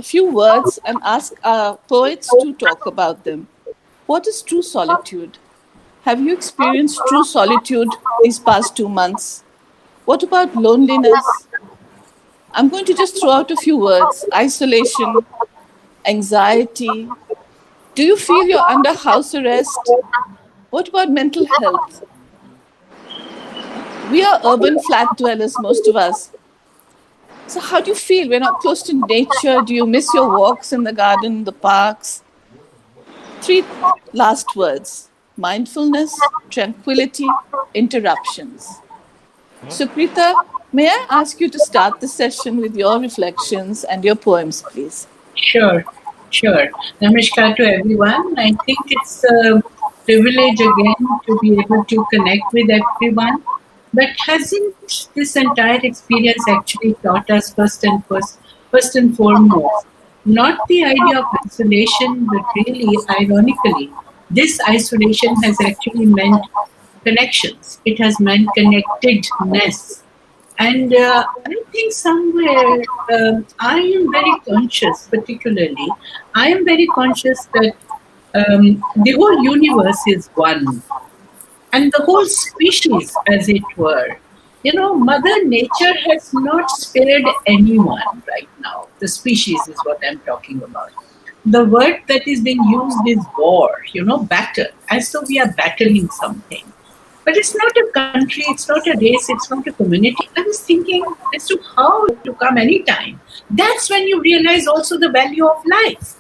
a few words and ask our poets to talk about them. What is true solitude? Have you experienced true solitude these past 2 months? What about loneliness? I'm going to just throw out a few words: isolation, anxiety. Do you feel you're under house arrest? What about mental health? We are urban flat dwellers, most of us. So how do you feel? We're not close to nature. Do you miss your walks in the garden, the parks? 3 last words: mindfulness, tranquility, interruptions. Sukrita, may I ask you to start the session with your reflections and your poems, please? Sure. Namaskar to everyone. I think it's a privilege again to be able to connect with everyone. But hasn't this entire experience actually taught us first and foremost, not the idea of isolation, but really, ironically, this isolation has actually meant connections. It has meant connectedness. And I think somewhere I am very conscious, particularly, I am very conscious that the whole universe is one. And the whole species, as it were. Mother Nature has not spared anyone right now. The species is what I'm talking about. The word that is being used is war, battle, as though we are battling something. But it's not a country, it's not a race, it's not a community. I was thinking as to how to come anytime. That's when you realize also the value of life.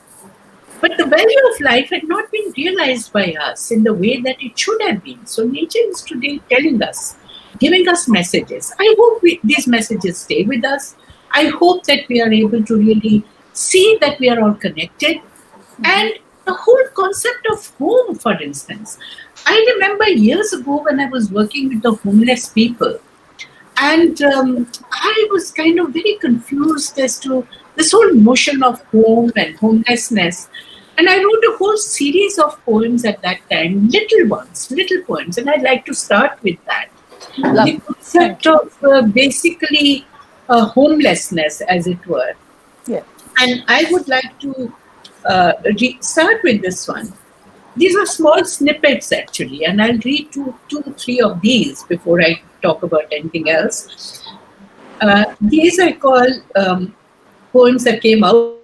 But the value of life had not been realized by us in the way that it should have been. So nature is today telling us, giving us messages. I hope these messages stay with us. I hope that we are able to really see that we are all connected. And the whole concept of home, for instance. I remember years ago when I was working with the homeless people. And I was kind of very confused as to this whole notion of home and homelessness. And I wrote a whole series of poems at that time, little poems. And I'd like to start with that. The concept of basically homelessness, as it were. Yeah. And I would like to start with this one. These are small snippets, actually, and I'll read two, 3 of these before I talk about anything else. These I call poems that came out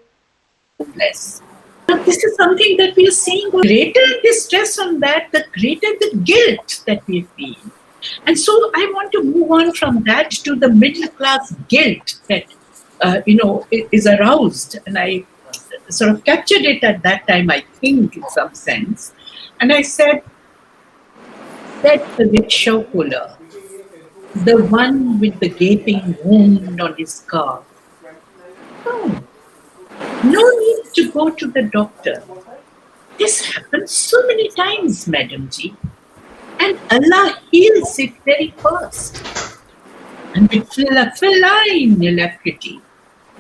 homeless. Now, this is something that we are seeing. The greater the stress on that, the greater the guilt that we feel. And so I want to move on from that to the middle class guilt that is aroused. And I sort of captured it at that time, I think, in some sense. And I said that the rickshaw puller, the one with the gaping wound on his calf, no need to go to the doctor. This happens so many times, Madam Ji. And Allah heals it very fast. And with feline alacrity,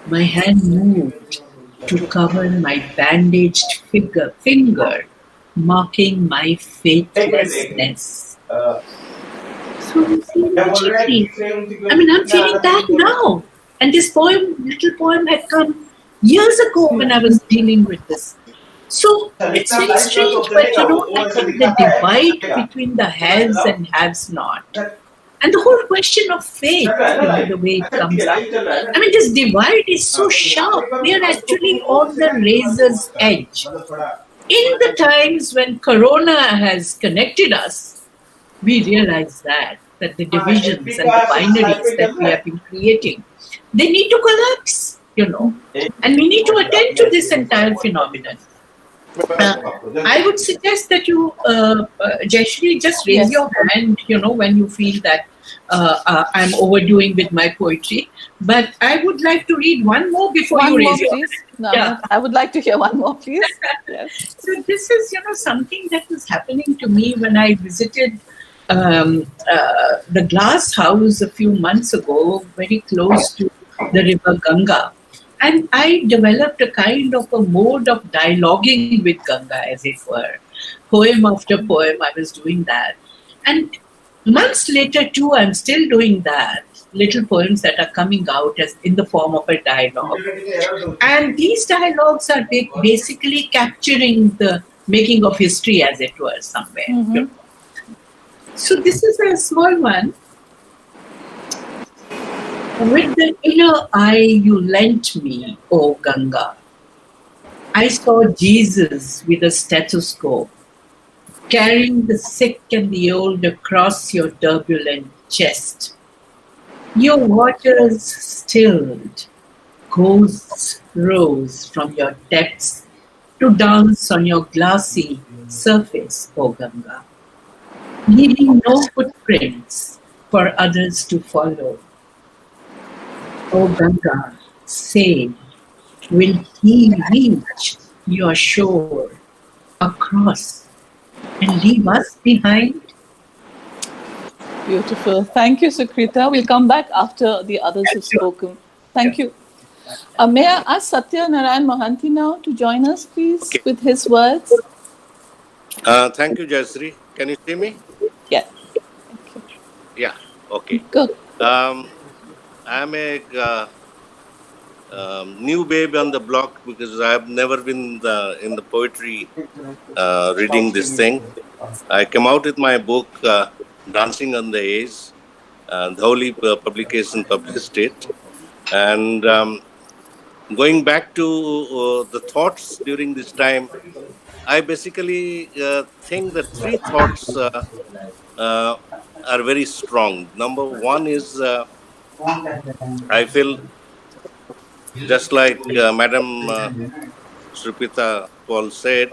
my hand moved to cover my bandaged finger, marking my faithlessness. So I'm feeling I'm feeling that now. And this little poem had come years ago when I was dealing with this. So it's very strange, but I think the divide between the haves and haves not, and the whole question of faith, the way it comes up. This divide is so sharp. We are actually on the razor's edge. In the times when Corona has connected us, we realize that the divisions and the binaries that we have been creating, they need to collapse, and we need to attend to this entire phenomenon. I would suggest that you, Jayshree, just raise your hand, when you feel that I'm overdoing with my poetry. But I would like to read one more before you raise your hand. No, yeah. I would like to hear one more, please. Yes. So this is, something that was happening to me when I visited the glass house a few months ago, very close to the river Ganga. And I developed a kind of a mode of dialoguing with Ganga, as it were. Poem after poem, I was doing that. And Months later, too, I'm still doing that. Little poems that are coming out as in the form of a dialogue. And these dialogues are basically capturing the making of history, as it were, somewhere. So this is a small one. With the inner eye you lent me, O Ganga, I saw Jesus with a stethoscope, carrying the sick and the old across your turbulent chest. Your waters stilled, ghosts rose from your depths to dance on your glassy surface, O Ganga, leaving no footprints for others to follow. O Ganga, say, will he reach your shore across and leave us behind? Beautiful. Thank you, Sukrita. We'll come back after the others have spoken. Thank you. May I ask Satya Narayan Mohanty now to join us, please, with his words? Thank you, Jayshree. Can you see me? Yeah. Yeah. Okay. Good. I'm a new babe on the block because I've never been in the poetry reading this thing. I came out with my book, Dancing on the Ace. Dholi publication published it. And going back to the thoughts during this time, I basically think that three thoughts are very strong. Number one is I feel just like Madam Sripita Paul said,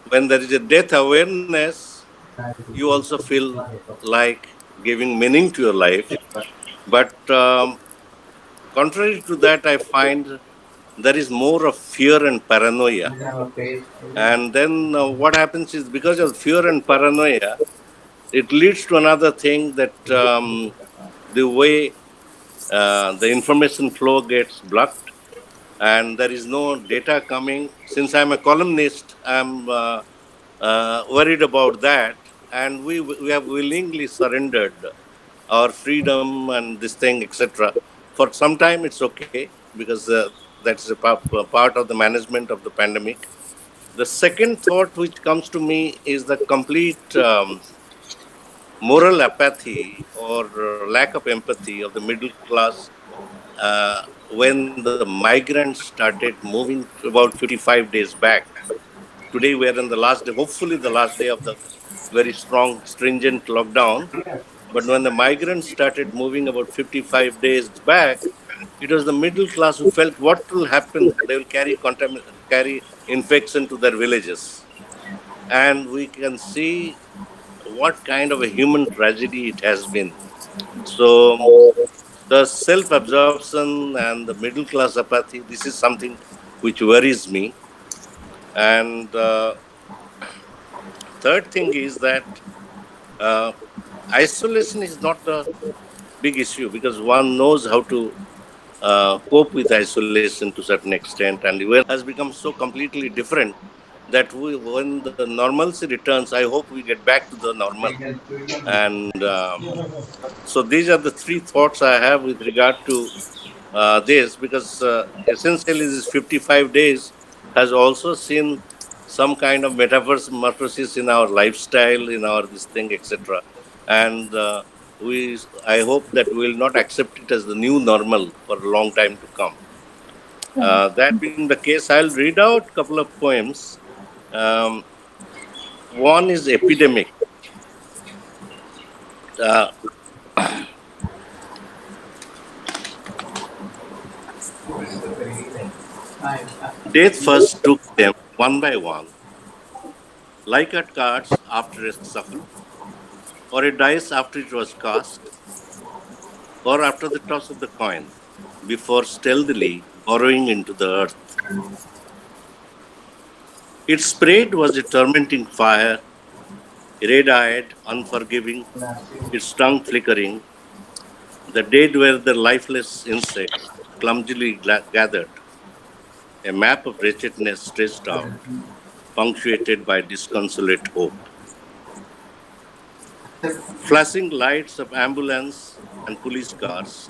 when there is a death awareness, you also feel like giving meaning to your life. But contrary to that, I find there is more of fear and paranoia. And then what happens is because of fear and paranoia, it leads to another thing that the way the information flow gets blocked and there is no data coming. Since I'm a columnist, I'm worried about that. And we have willingly surrendered our freedom and this thing, etc. For some time, it's okay because that's a part of the management of the pandemic. The second thought which comes to me is the complete moral apathy or lack of empathy of the middle class when the migrants started moving about 55 days back. Today we are in the last day, hopefully the last day of the very strong, stringent lockdown. But when the migrants started moving about 55 days back, it was the middle class who felt what will happen. They will carry infection to their villages. And we can see what kind of a human tragedy it has been. So the self-absorption and the middle-class apathy, this is something which worries me. And third thing is that isolation is not a big issue because one knows how to cope with isolation to a certain extent. And the world has become so completely different that when the normalcy returns, I hope we get back to the normal. And so these are the three thoughts I have with regard to this, because essentially this 55 days has also seen some kind of metamorphosis in our lifestyle, in our this thing, etc. And I hope that we will not accept it as the new normal for a long time to come. That being the case, I'll read out a couple of poems. One is Epidemic. Death first took them one by one, like at cards after a shuffle, or a dice after it was cast, or after the toss of the coin, before stealthily burrowing into the earth. Its sprayed was a tormenting fire, red-eyed, unforgiving, its tongue flickering. The dead were the lifeless insects, clumsily gathered, a map of wretchedness stretched out, punctuated by disconsolate hope. Flashing lights of ambulance and police cars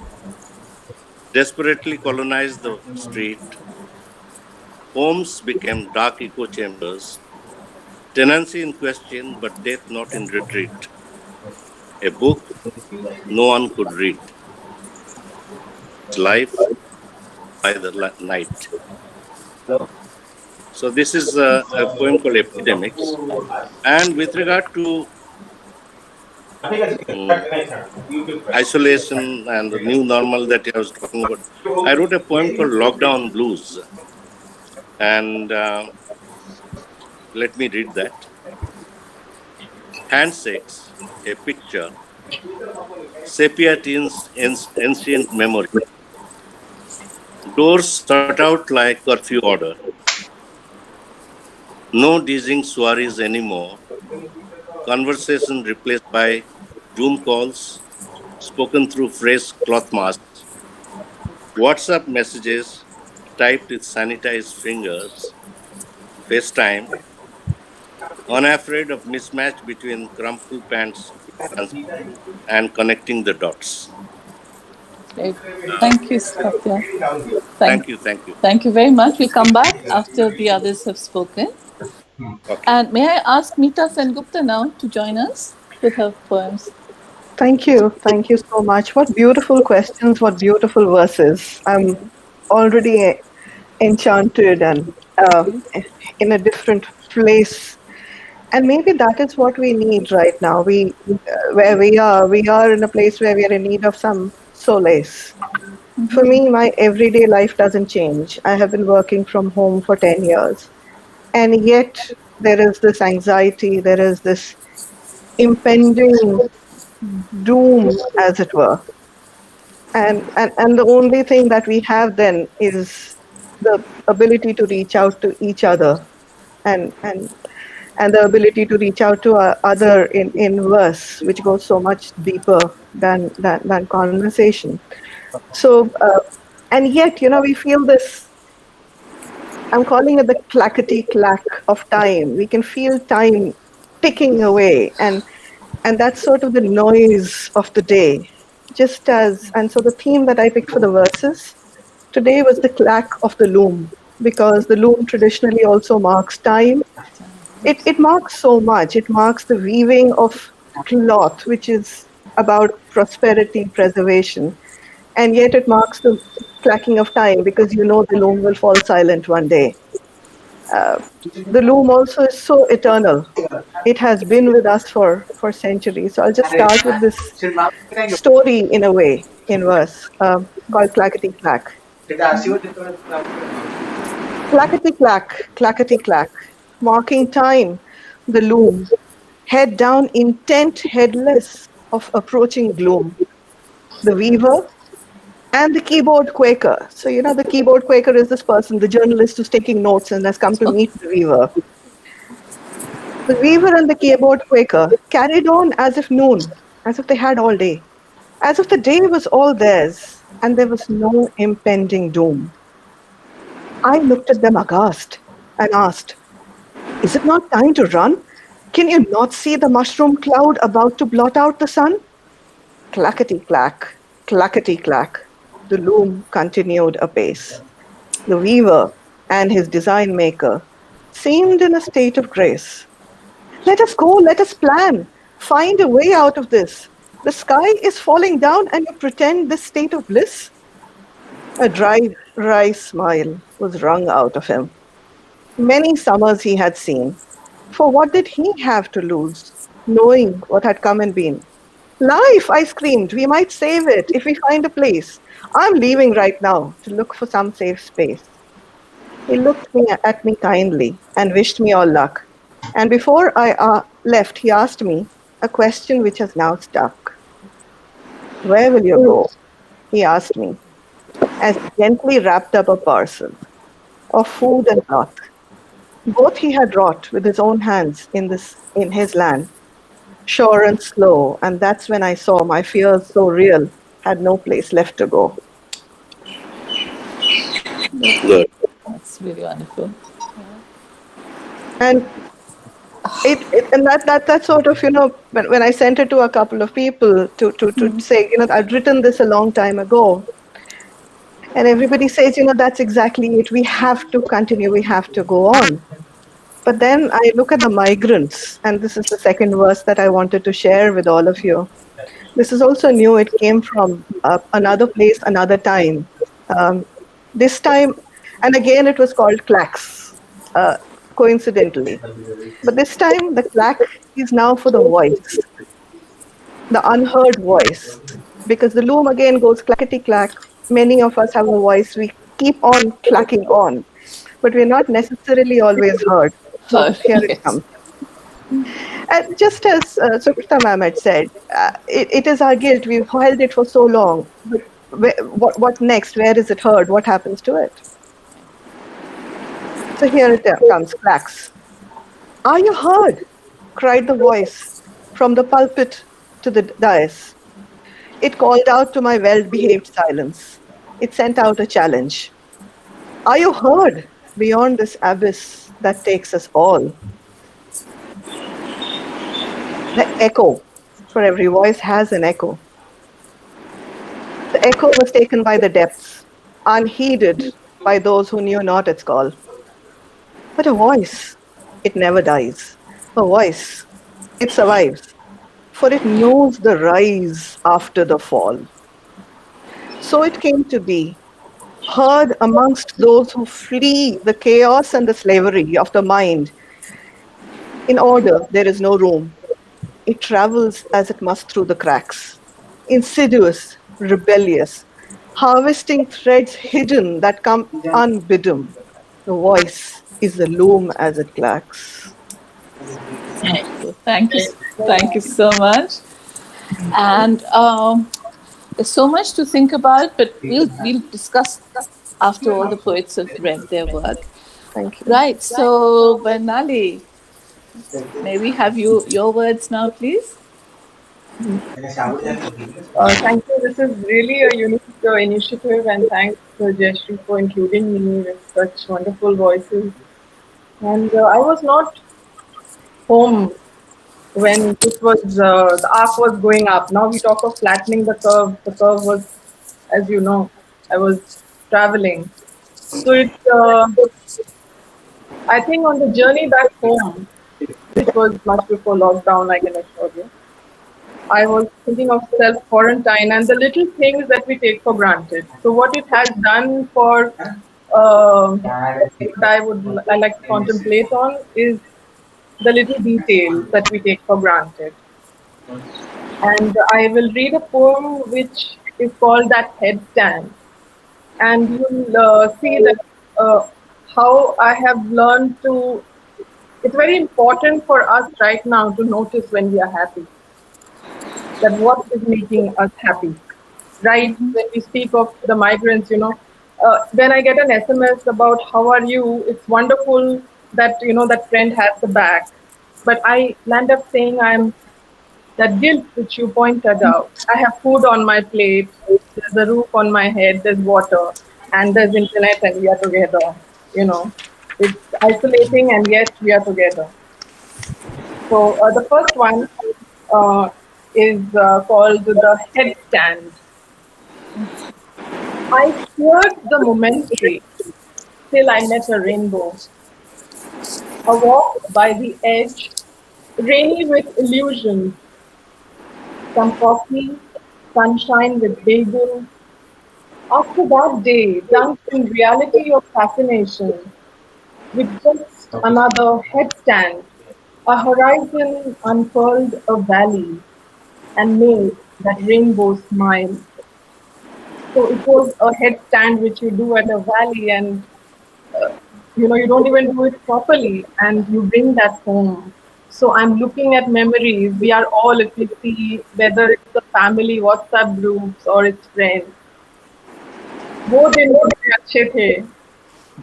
desperately colonized the street. Homes became dark echo chambers, tenancy in question, but death not in retreat. A book no one could read. Life by the night. So this is a poem called Epidemics. And with regard to isolation and the new normal that I was talking about, I wrote a poem called Lockdown Blues. And let me read that. Handshakes, a picture, sepia tints ancient memory. Doors shut out like curfew order. No dizzying soirees anymore. Conversation replaced by Zoom calls, spoken through fresh cloth masks. WhatsApp messages typed with sanitized fingers. FaceTime, unafraid of mismatch between crumpled pants and connecting the dots. Great. Thank you, Satya. Thank you, thank you. Thank you very much. We'll come back after the others have spoken. Okay. And may I ask Meeta Sengupta now to join us with her poems? Thank you. Thank you so much. What beautiful questions, what beautiful verses. I'm already enchanted and in a different place. And maybe that is what we need right now. Where we are in a place where we are in need of some solace. For me, my everyday life doesn't change. I have been working from home for 10 years. And yet there is this anxiety, there is this impending doom, as it were. And the only thing that we have then is the ability to reach out to each other and the ability to reach out to other in verse, which goes so much deeper than conversation. So, and yet, we feel this, I'm calling it the clackety clack of time. We can feel time ticking away, and that's sort of the noise of the day. And so the theme that I picked for the verses today was the clack of the loom, because the loom traditionally also marks time. It marks so much. It marks the weaving of cloth, which is about prosperity, preservation. And yet it marks the clacking of time, because the loom will fall silent one day. The loom also is so eternal. It has been with us for centuries. So I'll just start with this story in a way, in verse, called Clackety Clack. Clackety clack, clackety clack, marking time, the loom, head down, intent, headless of approaching gloom. The weaver and the keyboard quaker. So, the keyboard quaker is this person, the journalist who's taking notes and has come to meet the weaver. The weaver and the keyboard quaker carried on as if noon, as if they had all day, as if the day was all theirs and there was no impending doom. I looked at them aghast and asked, "Is it not time to run? Can you not see the mushroom cloud about to blot out the sun?" Clackety clack, clackety clack, the loom continued apace. The weaver and his design maker seemed in a state of grace. "Let us go, let us plan, find a way out of this. The sky is falling down and you pretend this state of bliss?" A dry smile was wrung out of him. Many summers he had seen. For what did he have to lose, knowing what had come and been? "Life," I screamed, "we might save it if we find a place. I'm leaving right now to look for some safe space." He looked at me kindly and wished me all luck. And before I left, he asked me a question which has now stuck. "Where will you go?" he asked me, as he gently wrapped up a parcel of food and cloth. Both he had wrought with his own hands in his land, sure and slow, and that's when I saw my fears so real had no place left to go. Good. That's really wonderful. And And that sort of, when I sent it to a couple of people to say, I'd written this a long time ago, and everybody says, that's exactly it. We have to continue. We have to go on. But then I look at the migrants, and this is the second verse that I wanted to share with all of you. This is also new. It came from another place, another time. Um, this time, and again, it was called clacks, uh, coincidentally. But this time, the clack is now for the voice, the unheard voice, because the loom again goes clackety clack. Many of us have a voice. We keep on clacking on, but we're not necessarily always heard. So here it Yes. comes. And just as Sukrita ma'am had said, it is our guilt. We've held it for so long. But what next? Where is it heard? What happens to it? So here it comes, clacks. Are you heard? Cried the voice from the pulpit to the dais. It called out to my well-behaved silence. It sent out a challenge. Are you heard beyond this abyss that takes us all? The echo, for every voice has an echo. The echo was taken by the depths, unheeded by those who knew not its call. But a voice, it never dies. A voice, it survives, for it knows the rise after the fall. So it came to be, heard amongst those who flee the chaos and the slavery of the mind. In order, there is no room. It travels as it must through the cracks, insidious, rebellious, harvesting threads hidden that come unbidden. The voice is the loom as it clacks. Thank you so much. And there's so much to think about, but we'll discuss after all the poets have read their work. Thank you. Right. So, Barnali, may we have your words now, please? Thank you. This is really a unique initiative, and thanks, Jayshree, for including me with such wonderful voices. And I was not home when this was the arc was going up. Now we talk of flattening the curve. The curve was, as you know, I was traveling. So it's, I think, on the journey back home, which was much before lockdown, I can assure you. I was thinking of self-quarantine and the little things that we take for granted. So what it has done for that I like to contemplate on is the little details that we take for granted. And I will read a poem which is called That Headstand. And you'll see that how I have learned to, it's very important for us right now to notice when we are happy, that what is making us happy, right? When we speak of the migrants, when I get an SMS about how are you, it's wonderful that, that friend has the back. But I land up saying I'm that guilt which you pointed out. I have food on my plate, there's a roof on my head, there's water, and there's internet, and we are together. It's isolating, and yet we are together. So the first one is called The Headstand. I feared the momentary till I met a rainbow. A walk by the edge, rainy with illusions. Some coffee, sunshine with bagel. After that day, dunked in reality of fascination, with just another headstand, a horizon unfurled a valley and made that rainbow smile. So it was a headstand which you do at a valley, and you don't even do it properly, and you bring that home. So I'm looking at memories. We are all, if you see, whether it's the family WhatsApp groups or it's friends, वो दिन बड़े अच्छे थे,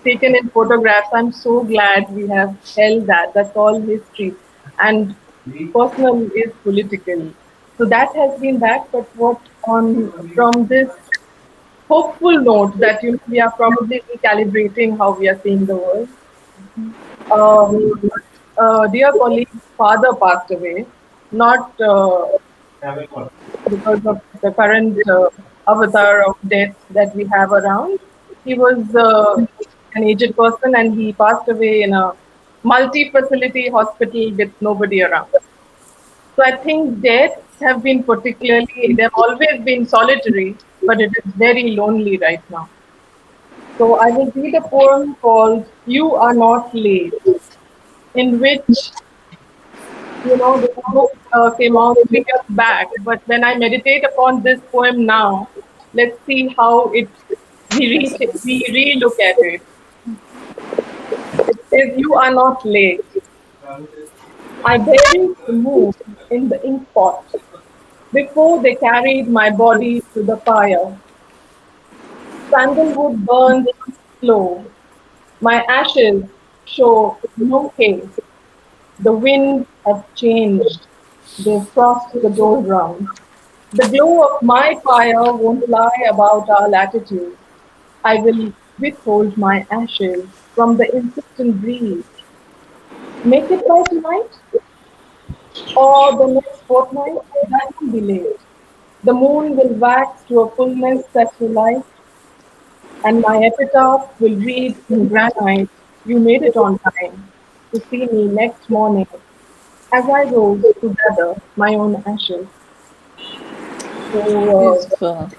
taken in photographs. I'm so glad we have held that. That's all history. And personal is political. So that has been that. But what from this hopeful note that we are probably recalibrating how we are seeing the world. dear colleague's father passed away, not because of the current avatar of death that we have around. He was an aged person and he passed away in a multi facility hospital with nobody around. So I think deaths have been particularly, they've always been solitary, but it is very lonely right now. So I will read a poem called You Are Not Late, in which, this book came out 3 years back, but when I meditate upon this poem now, let's see how we re-look at it. It says, You are not late. I buried the moon in the ink pot before they carried my body to the fire. Sandalwood burns slow. My ashes show no haste. The winds have changed. They've crossed the doldrums. The glow of my fire won't lie about our latitude. I will withhold my ashes from the insistent breeze. Make it by tonight or the next fortnight, that will be late. The moon will wax to a fullness that you like, and my epitaph will read in granite, You made it on time to see me next morning as I rose to gather my own ashes. So, Beautiful.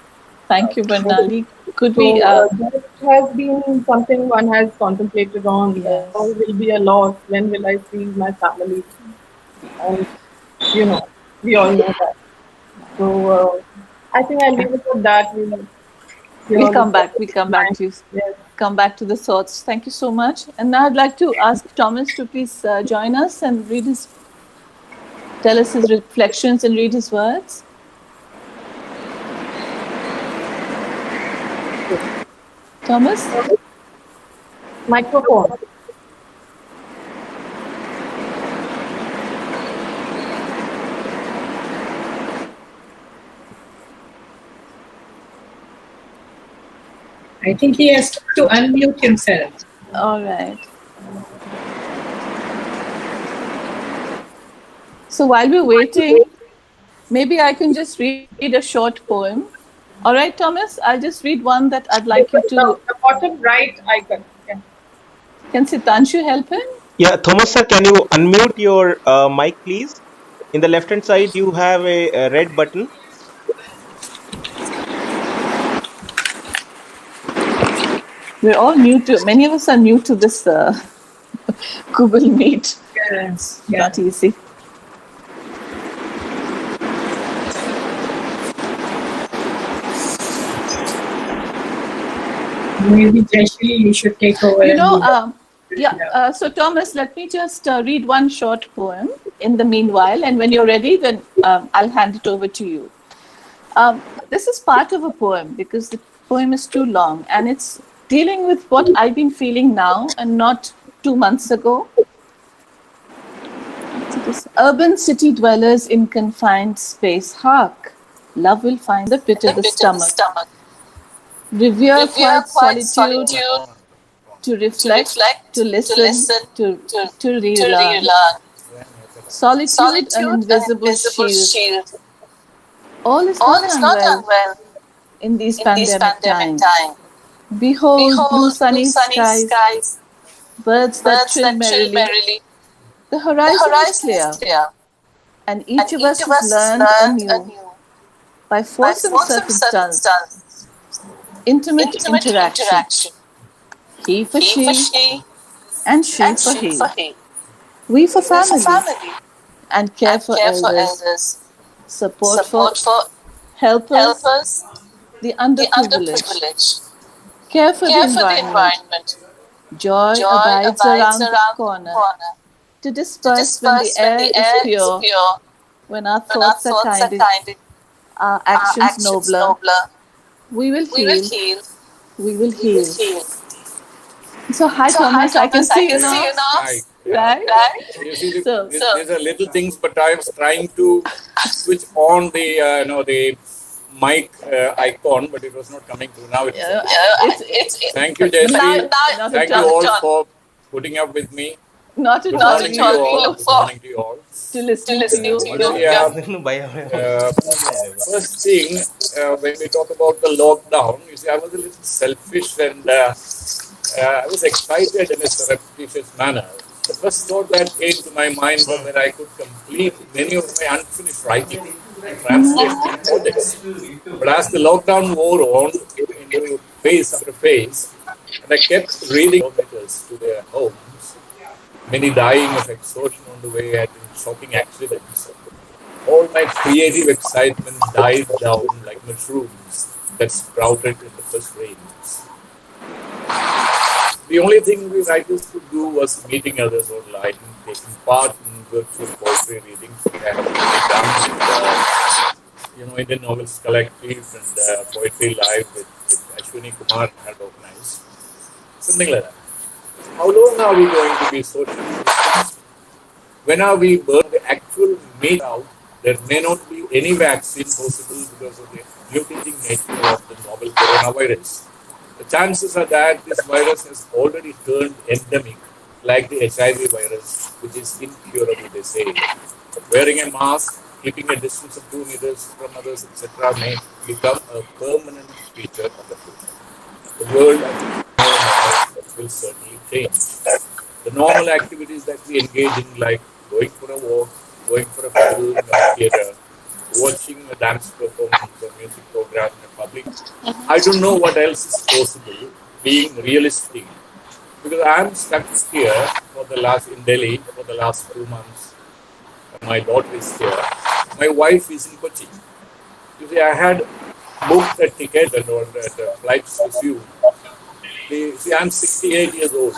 Thank you, uh, Barnali. Could we? that has been something one has contemplated on. How Yes. will be a loss? When will I see my family? And you know, we all know that. So I think I'll leave it at that. We'll We'll hear the come back. We'll come back mind. to you. Yes. Come back to the thoughts. Thank you so much. And now I'd like to ask Thomas to please join us and tell us his reflections and read his words. Thomas? Microphone. I think he has to unmute himself. All right. So while we're waiting, maybe I can just read a short poem. All right, Thomas, I'll just read one that I'd like you to. The bottom right icon. Yeah. Can Sitanshu help him? Yeah, Thomas sir, can you unmute your mic, please? In the left hand side, you have a red button. We're all new to. Many of us are new to this Google Meet. Yes. Not easy. Maybe Jayshree, you should take over. So Thomas, let me just read one short poem in the meanwhile, and when you're ready, then I'll hand it over to you. This is part of a poem because the poem is too long, and it's dealing with what I've been feeling now and not 2 months ago. Urban city dwellers in confined space, hark! Love will find the pit of the stomach. Revere quiet solitude, to reflect, to listen, to relearn. Solitude, an invisible shield. All is not unwell in these pandemic times. Behold, blue sunny skies, birds that trill merrily. The horizon is clear, and each of us has learned anew, by force and circumstance, intimate interaction. He for she, and she for he. We for family, and care for elders. Support for helpers, the underprivileged. Care for the environment. Joy abides around the corner. To disperse when the air is pure, when our thoughts are kind, our actions nobler. We will heal. We will heal. So, hi Thomas, I can see you now. Hi. Right? You see, these are little things, but I was trying to switch on the mic icon, but it was not coming through. Now it's thank you, Jayshree. Thank you all for putting up with me. Not Good at all. morning We to you look all. forward Good morning to you all. to listening to you. Yeah. First thing, when we talk about the lockdown, you see, I was a little selfish and I was excited in a surreptitious manner. The first thought that came to my mind was that I could complete many of my unfinished writing and translate them in projects. But as the lockdown wore on into phase after phase, and I kept reading kilometers to their homes, many dying of exhaustion on the way and in shocking accidents, all my creative excitement died down like mushrooms that sprouted in the first rains. The only thing we writers could do was meeting others online, taking part in virtual poetry readings, which I have already done with Indian Novels Collective and Poetry Live with Ashwini Kumar had organized. Something like that. How long are we going to be socially distanced? When are we burning the actual meat out? There may not be any vaccine possible because of the mutating nature of the novel coronavirus. The chances are that this virus has already turned endemic, like the HIV virus, which is incurable, they say. Wearing a mask, keeping a distance of 2 meters from others, etc., may become a permanent feature of the future. The world as we know now will certainly change. The normal activities that we engage in, like going for a walk, going for a film in a theater, watching a dance performance or music program in a public, I don't know what else is possible, being realistic. Because I'm stuck here in Delhi for the last 2 months. My daughter is here. My wife is in Kochi. You see, I had booked a ticket and the flights resumed. See, I'm 68 years old.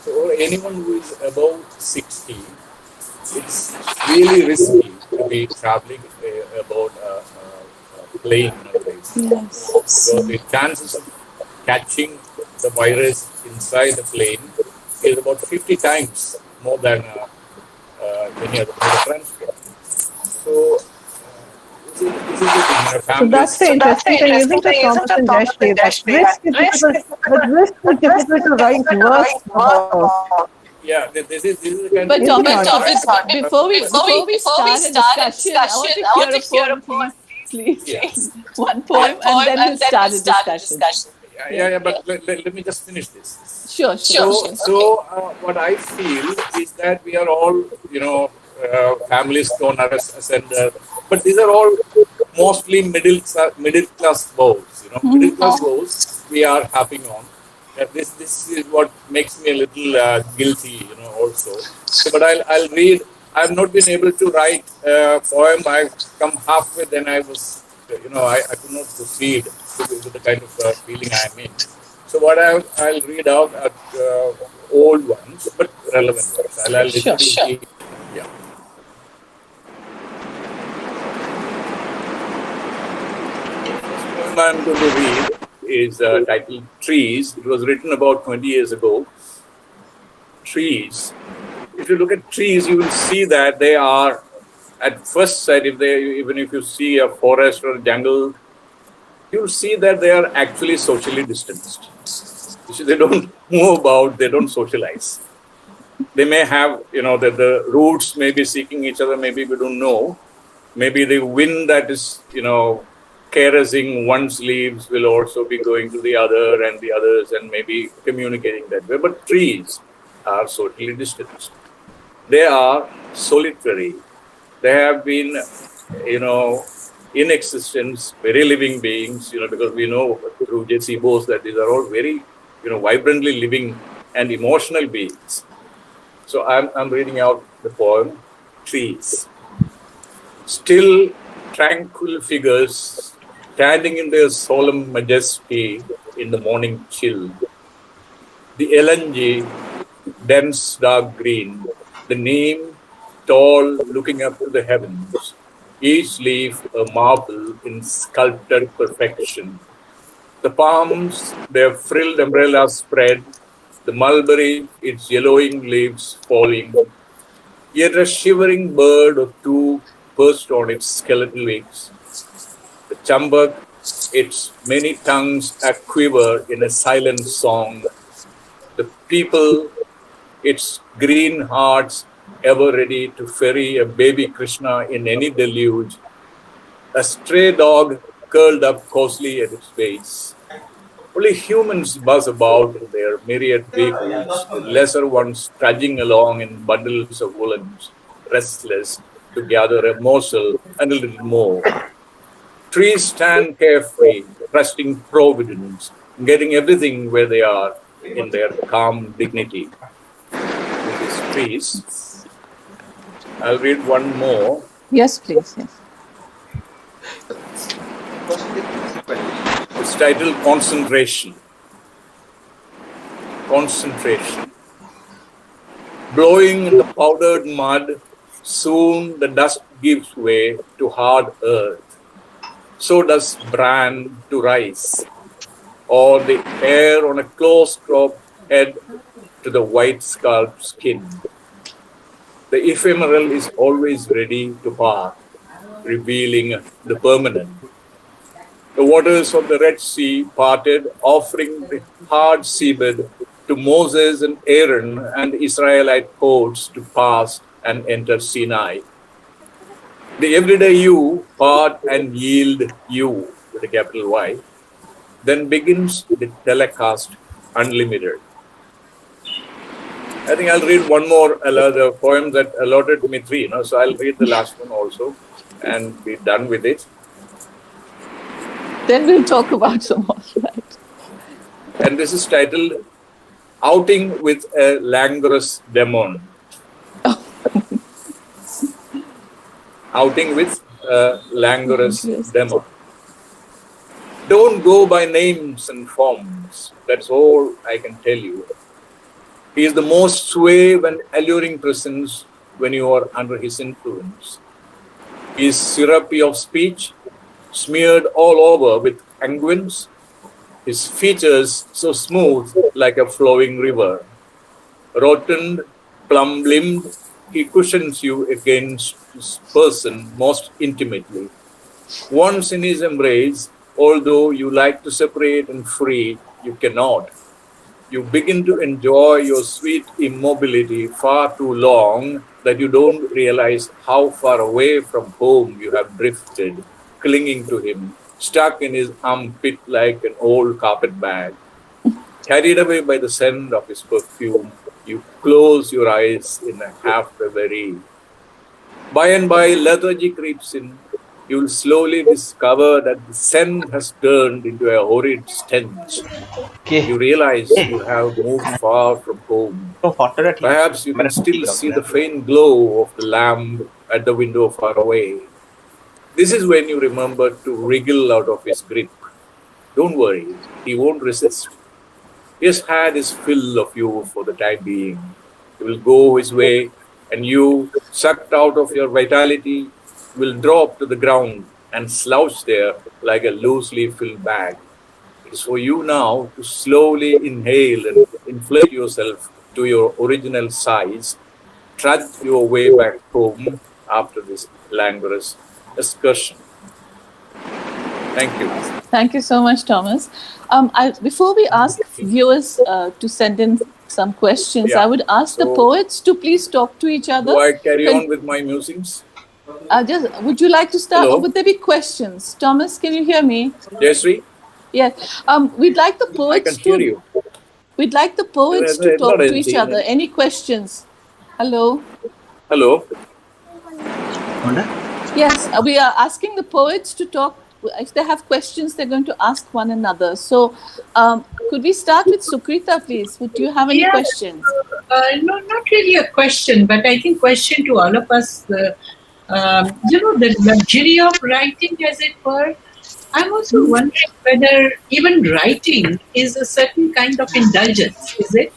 So anyone who is above 60, it's really risky to be traveling about a plane nowadays. Yes. Because the chances of catching the virus inside the plane is about 50 times more than any other mode of transport. So this is the thing. So that's the interesting thing, isn't it, Thomas and Jayshree? That risk is difficult to write verse about. Yeah, this is the kind But of Thomas, before we start a discussion, I want to hear a poem, please. Yeah. One poem, and then we'll start a discussion. Yeah, but let me just finish this. Sure. So what I feel is that we are all, families gone asunder, but these are all mostly middle class woes. Middle class woes we are harping on. This is what makes me a little guilty, also. So, but I'll read. I've not been able to write a poem. I've come halfway, then I was, I could not proceed with the kind of feeling I'm in. So what I'll read out are old ones, but relevant ones. I'll Sure. Yeah. The first poem I'm going to read is titled Trees. It was written about 20 years ago. Trees. If you look at trees, you will see that they are, at first sight, even if you see a forest or a jungle, you'll see that they are actually socially distanced. They don't move about, they don't socialize. They may have, the roots may be seeking each other, maybe we don't know. Maybe the wind that is, caressing one's leaves will also be going to the other and the others and maybe communicating that way. But trees are socially distanced. They are solitary. They have been, in existence, very living beings, because we know through J.C. Bose that these are all very, vibrantly living and emotional beings. So I'm reading out the poem, Trees. Still, tranquil figures standing in their solemn majesty in the morning chill. The Elangi, dense dark green, the neem, tall, looking up to the heavens, each leaf a marble in sculpted perfection. The palms, their frilled umbrellas spread, the mulberry, its yellowing leaves falling, yet a shivering bird or two perched on its skeletal wings. The chambak, its many tongues a quiver in a silent song. The people its green hearts ever ready to ferry a baby Krishna in any deluge, a stray dog curled up cosily at its base. Only humans buzz about in their myriad vehicles, the lesser ones trudging along in bundles of woolens, restless to gather a morsel and a little more. Trees stand carefree, trusting providence, getting everything where they are in their calm dignity. In these trees, I'll read one more. Yes, please. Yes. It's titled Concentration. Concentration. Blowing in the powdered mud, soon the dust gives way to hard earth. So does bran to rice, or the hair on a close-cropped head to the white scalp skin. The ephemeral is always ready to part, revealing the permanent. The waters of the Red Sea parted, offering the hard seabed to Moses and Aaron and Israelite courts to pass and enter Sinai. The everyday you part and yield you with a capital Y. Then begins the telecast unlimited. I think I'll read one more, the poem that allotted me 3, so I'll read the last one also and be done with it. Then we'll talk about some more, right? And this is titled Outing with a Languorous Demon. Outing with a languorous demon. Don't go by names and forms. That's all I can tell you. He is the most suave and alluring presence when you are under his influence. He is syrupy of speech, smeared all over with unguents, his features so smooth like a flowing river. Rotund, plumb-limbed, he cushions you against his person most intimately. Once in his embrace, although you like to separate and free, you cannot. You begin to enjoy your sweet immobility far too long that you don't realize how far away from home you have drifted, clinging to him, stuck in his armpit like an old carpet bag. Carried away by the scent of his perfume, you close your eyes in a half reverie. By and by, lethargy creeps in. You will slowly discover that the scent has turned into a horrid stench. You realize you have moved far from home. Perhaps you can still see the faint glow of the lamp at the window far away. This is when you remember to wriggle out of his grip. Don't worry, he won't resist. He has had his fill of you for the time being. He will go his way, and you, sucked out of your vitality, will drop to the ground and slouch there like a loosely filled bag. It is for you now to slowly inhale and inflate yourself to your original size, trudge your way back home after this languorous excursion. Thank you. Thank you so much, Thomas. Before we ask viewers to send in some questions, I would ask the poets to please talk to each other. Do I carry on with my musings? Would you like to start? Hello? Or would there be questions? Thomas, can you hear me? Jayshree? Yes. We'd like the poets I can hear you. We'd like the poets to talk to each other. Any questions? Hello? Hello? Yes, we are asking the poets to talk. If they have questions, they're going to ask one another. So, could we start with Sukrita, please? Would you have any questions? No, not really a question, but I think question to all of us. The luxury of writing, as it were. I'm also wondering whether even writing is a certain kind of indulgence, is it?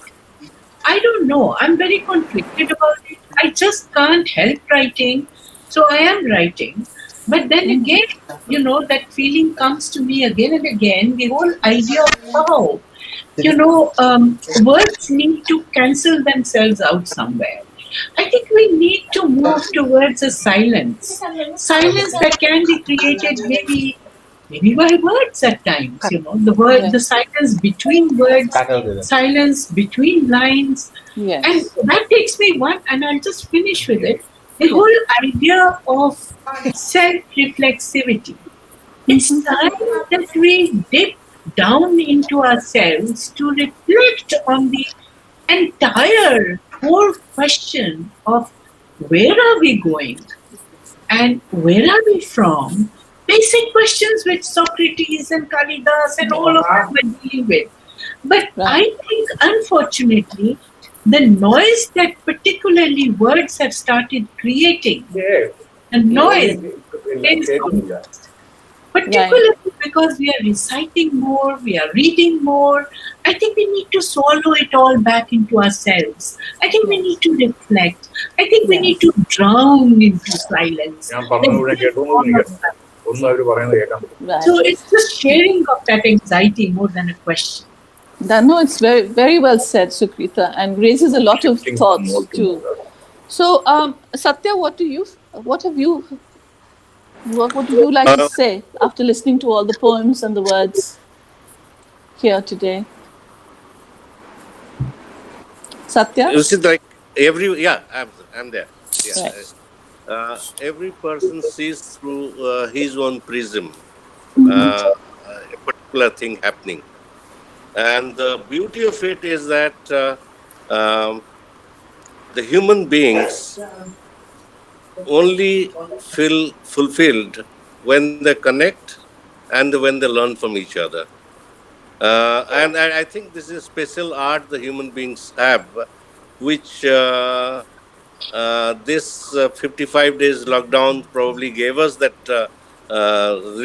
I don't know. I'm very conflicted about it. I just can't help writing. So I am writing. But then again, that feeling comes to me again and again, the whole idea of how, words need to cancel themselves out somewhere. I think we need to move towards a silence. Silence that can be created maybe maybe by words at times, the word, the Yes. silence between words, silence between lines. And Yes. that takes me one, and I'll just finish with it. The Yeah. whole idea of self reflexivity. It's time that we dip down into ourselves to reflect on the entire core question of where are we going and where are we from? Basic questions which Socrates and Kalidas and all of them were dealing with. But Right. I think, unfortunately, the noise that particularly words have started creating, the noise is complex. Right. Particularly because we are reciting more, we are reading more. I think we need to swallow it all back into ourselves. I think we need Yes. to reflect. I think we need Yes. to drown into silence. ഞാൻ പറഞ്ഞത് Let മുഴുവൻ them all കേട്ടോന്ന് of that. ഒന്നും അവർ പറയുന്നത് കേൾക്കാൻ പറ്റും. So Right. it's just sharing of that anxiety more than a question. No, it's very, very well said, Sukrita, and raises a lot of Shifting from thoughts more to too. more. So, Satya, what would you like to say after listening to all the poems and the words here today? Satya? You see, like I'm there. Yeah. Right. Every person sees through his own prism a particular thing happening. And the beauty of it is that the human beings only feel fulfilled when they connect and when they learn from each other. And I think this is a special art the human beings have, which this 55 days lockdown probably gave us that,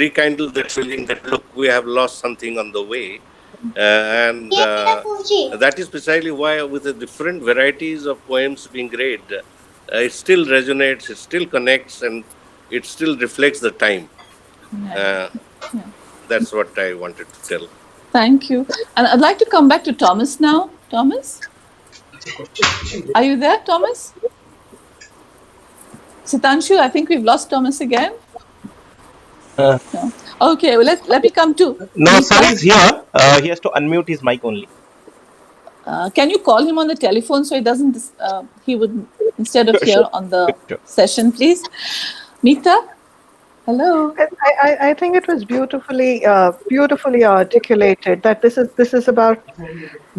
rekindled that feeling that, look, we have lost something on the way. And that is precisely why, with the different varieties of poems being read, it still resonates, it still connects, and it still reflects the time. Right. Uh, that's what I wanted to tell. Thank you. And I'd like to come back to Thomas now. Thomas? Are you there, Thomas? Sitanshu, I think we've lost Thomas again. No. Okay, well, let me come to No, Meeta. sir is here. He has to unmute his mic only. Can you call him on the telephone so he doesn't, he would, instead of here on the session, please? Meeta? Hello. I think it was beautifully articulated that this is about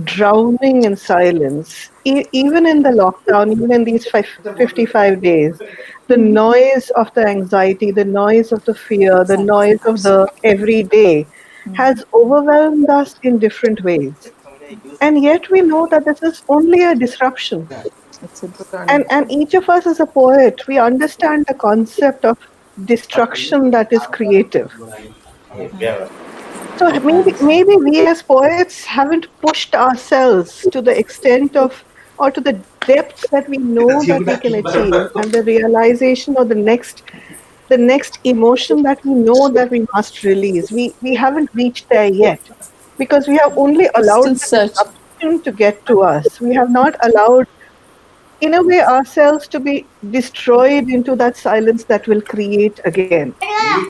drowning in silence. Even in the lockdown, even in these 55 days, the noise of the anxiety, the noise of the fear, the noise of the everyday has overwhelmed us in different ways. And yet we know that this is only a disruption. And each of us as a poet, we understand the concept of destruction that is creative. So maybe we as poets haven't pushed ourselves to the extent of, or to the depths that we know that we can achieve, and the realization or the next emotion that we know that we must release. We haven't reached there yet, because we have only allowed the disruption to get to us. We have not allowed, in a way, ourselves to be destroyed into that silence that will create again.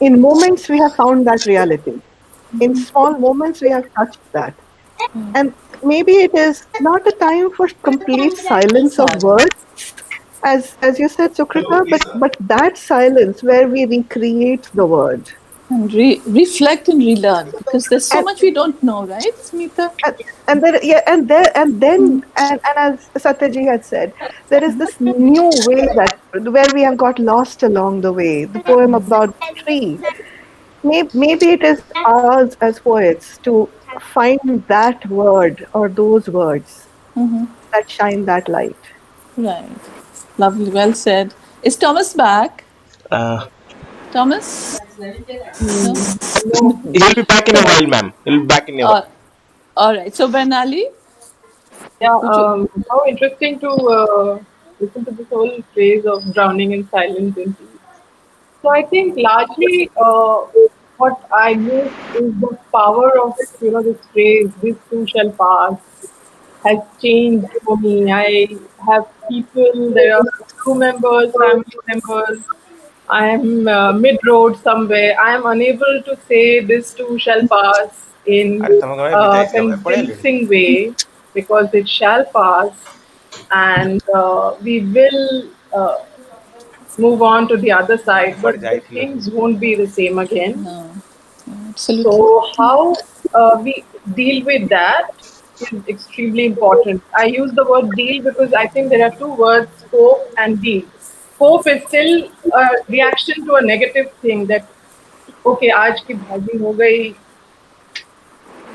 In moments, we have found that reality. In small moments, we have touched that. And maybe it is not a time for complete silence of words, as you said, Sukrita, but that silence where we recreate the word. And reflect and relearn, because there's so much we don't know, right, Meeta? And then as Satyaji had said, there is this new way that where we have got lost along the way. The poem about the tree. Maybe it is ours as poets to find that word or those words that shine that light. Right. Lovely. Well said. Is Thomas back? Thomas? No? He'll be back in a while, ma'am. He'll be back in a while. All right. So, Barnali? Yeah, how interesting to listen to this whole phrase of drowning in silence and peace. So I think largely what I miss is the power of this phrase, "This too shall pass," has changed for me. I have people, there are crew members, family members, I am mid-road somewhere. I am unable to say this too shall pass in अरे तमको मैं a विदाई दिया पढ़े lady convincing way because it shall pass, and we will move on to the other side, पढ़ but जाए the थी things won't be the same again. No, absolutely. So, how we deal with that is extremely important. I use the word deal because I think there are two words, cope and deal. Cope is still a reaction to a negative thing that, okay, आज की भागी हो गई,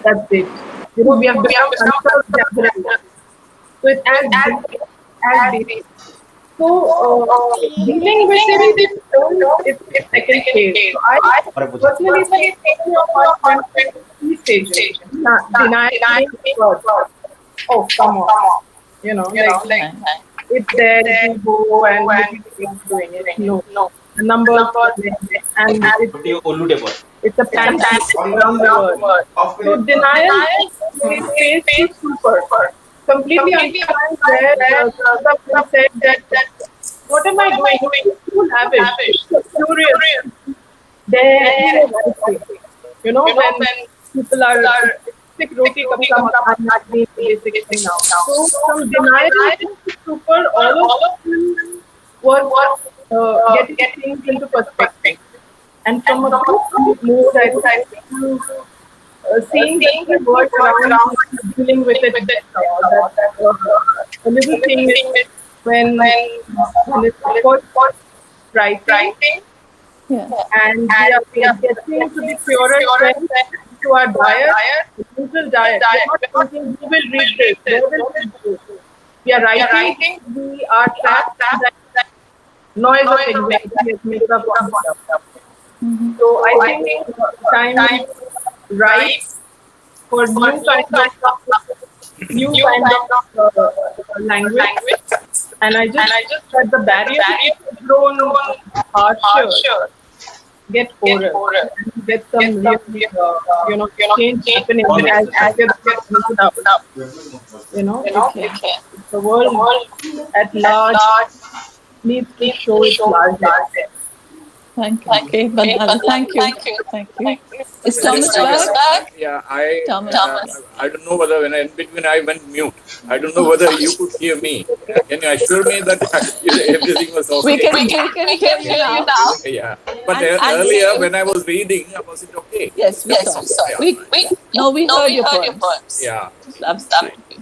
that's it. We have become unserved. So it's as deal. So dealing with it is second phase. So I personally think any of us went through three stages. Denying first. Oh, come on. Like it's there, you go and you keep doing it. No. The numbers are there and it's a pandemic around the world. So denial is phase two super. Completely understand where someone said that what am I doing? It's too lavish. It's curious. There, when people are sick roti kapsa makan, not being basic thing now. So from denial to super, all of them were getting things into perspective. And from a good mood, I think seeing the world around dealing with it, a little thing is when it's called writing, and we are getting to the purest sense to our diet, usual diet. We are not thinking we will read this, where will it go? We are writing, we are trapped in that noise of anxiety has made up on stuff. So I think time right for new kind of language, and I just that the barrier has grown harsher. Get over it. Get some real, change happening as get out. The world at large needs to show its largest. Thank you. Okay, Barnali, thank you. Is Thomas back? Yeah, Thomas. I don't know whether in between I went mute. I don't know whether you could hear me. Can you assure me that everything was okay? We can hear you now. Yeah, but earlier when I was reading, was it okay? Yes, we saw. We heard your poems. Yeah. Absolutely.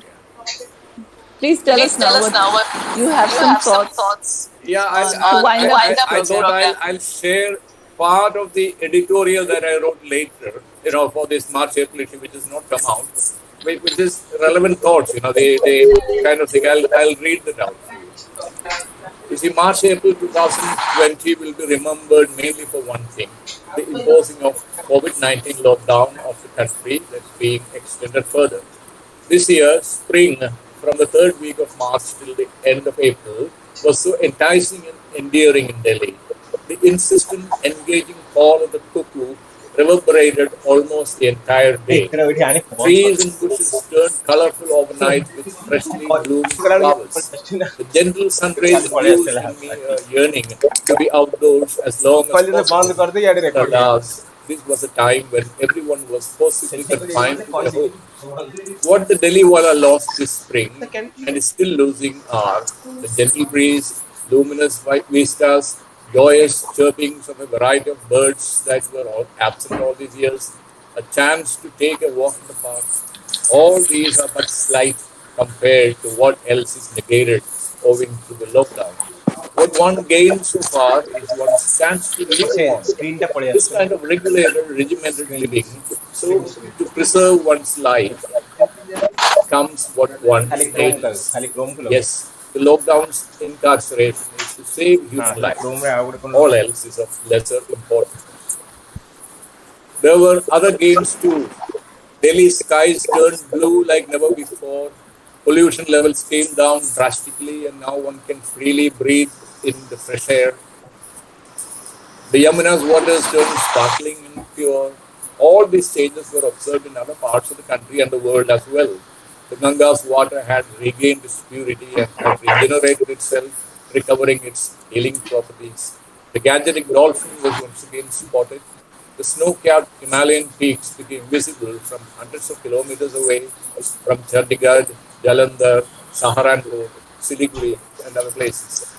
Please tell us now what you have some thoughts. Yeah, I'll share part of the editorial that I wrote later, for this March April issue, which has not come out, which is relevant thoughts, they kind of thing. I'll read it out for you. You see, March April 2020 will be remembered mainly for one thing: the imposing of COVID-19 lockdown of the country that's being extended further. This year, spring, from the third week of March till the end of April, was so enticing and endearing in Delhi. The insistent, engaging call of the cuckoo reverberated almost the entire day. Trees and bushes turned colorful overnight with freshly blooming flowers. The gentle sun rays infused in me a yearning to be outdoors as long as possible. Alas, this was a time when everyone was forcibly confined to their homes. What the Delhi Wala lost this spring and is still losing are the gentle breeze, luminous white vistas, joyous chirpings of a variety of birds that were all absent all these years, a chance to take a walk in the park. All these are but slight compared to what else is negated owing to the lockdown. What one gains so far is one stands to live on. This kind of regulated, regimented living, so to preserve one's life, comes what one needs. Yes, the lockdown's incarceration is to save human life. All else is of lesser importance. There were other gains too. Delhi skies turned blue like never before. Pollution levels came down drastically, and now one can freely breathe in the fresh air. The Yamuna's waters turned sparkling and pure. All these changes were observed in other parts of the country and the world as well. The Ganga's water had regained its purity and had regenerated itself, recovering its healing properties. The gigantic dolphin was once again spotted. The snow-capped Himalayan peaks became visible from hundreds of kilometers away from Chandigarh, Jalandhar, Saharanpur, Siliguri, and other places.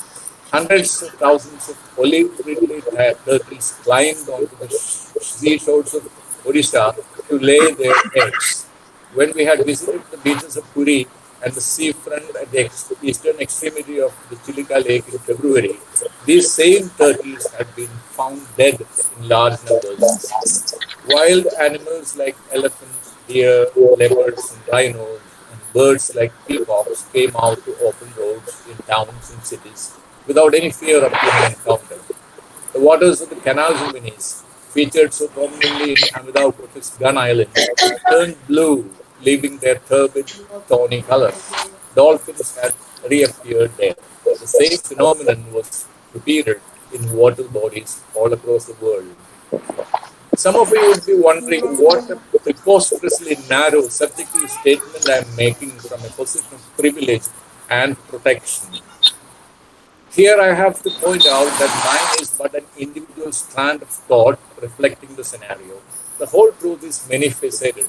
Hundreds of thousands of olive-ridley turtles climbed onto the seashores of Odisha to lay their eggs. When we had visited the beaches of Puri and the seafront at the eastern extremity of the Chilika Lake in February, these same turtles had been found dead in large numbers. Wild animals like elephants, deer, leopards, and rhinos, and birds like peacocks came out to open roads in towns and cities without any fear of human encounter. The waters of the canals of Venice, featured so prominently in Amitav Ghosh's Gun Islands, turned blue, leaving their turbid, tawny color. Dolphins had reappeared there. The same phenomenon was repeated in water bodies all across the world. Some of you would be wondering what a preposterously narrow, subjective statement I am making from a position of privilege and protection. Here I have to point out that mine is but an individual strand of thought reflecting the scenario. The whole truth is many-faceted.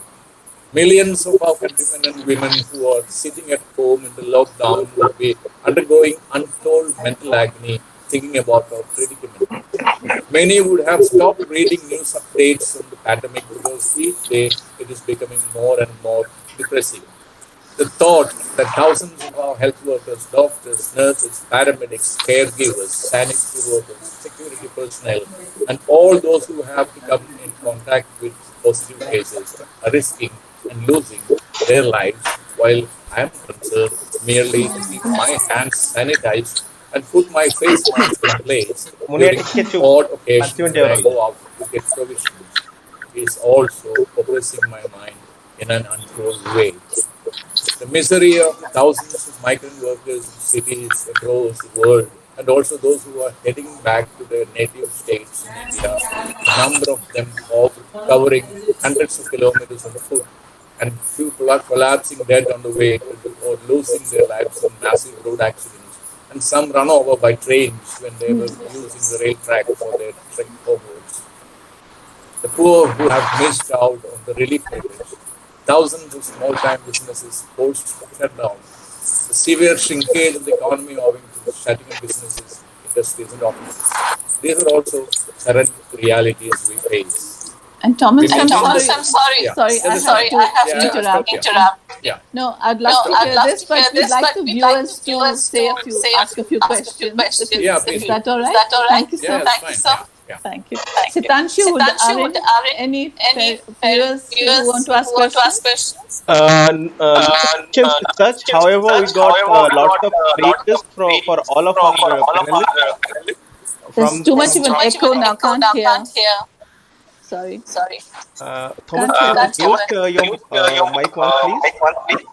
Millions of our countrymen and women who are sitting at home in the lockdown would be undergoing untold mental agony thinking about our predicament. Many would have stopped reading news updates on the pandemic because each day it is becoming more and more depressing. The thought that thousands of our health workers, doctors, nurses, paramedics, caregivers, sanitary workers, security personnel, and all those who have to come in contact with positive cases are risking and losing their lives, while I am concerned merely to keep my hands sanitized and put my face mask in place during odd occasions when I go out to get provisions, is also oppressing my mind in an untold way. The misery of the thousands of migrant workers in cities across the world, and also those who are heading back to their native states in India, a number of them covering hundreds of kilometers on foot, and few collapsing dead on the way or losing their lives in massive road accidents, and some run over by trains when they were using the rail track for their trek homewards. The poor who have missed out on the relief package, thousands of small-time businesses forced to shut down, the severe shrinkage of the economy owing to the shutting of businesses, industries, and offices. These are also current realities we face. And Thomas, We I'm mentioned sorry, Yeah. sorry, I have to interrupt. Yeah. No, I'd love to hear this, but we'd like the viewers to say ask a few questions. Yeah, please. Is that all right? Thank you, sir. Yeah, that's fine. Yeah. Thank you. Sitanshu, are there any viewers who want to ask questions? Questions as such. However, we got lots of phrases for all of our panelists. There's too much of an echo now. Can't hear. Sorry. Thomas, mute your mic once, please.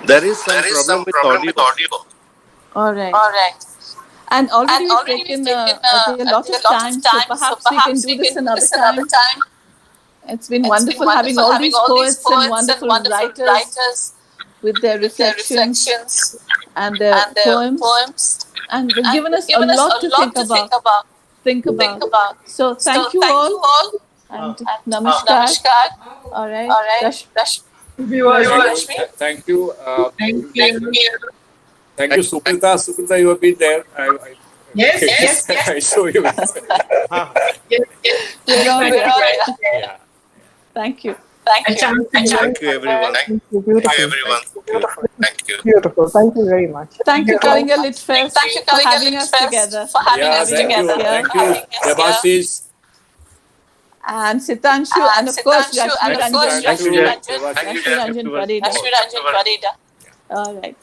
There is some problem with audio. All right. And already we've taken a lot of time, so perhaps we can do this another time. It's been wonderful having all these poets and wonderful writers with their reflections and their poems. And they've given us a lot to think about. So thank you all. And namaskar. All right. Thank you. Thank you, Sukrita. Sukrita, you have been there. Yes. I show you. We're all right. Yeah. Thank you. Thank you, everyone. Thank you. Beautiful. Thank you very much. Thank you, Kalinga Lit Fest, for having us together. Thank you, Devashish. And Sitanshu, and of course, Rashmi Ranjan Thank you, Pradeda. All right.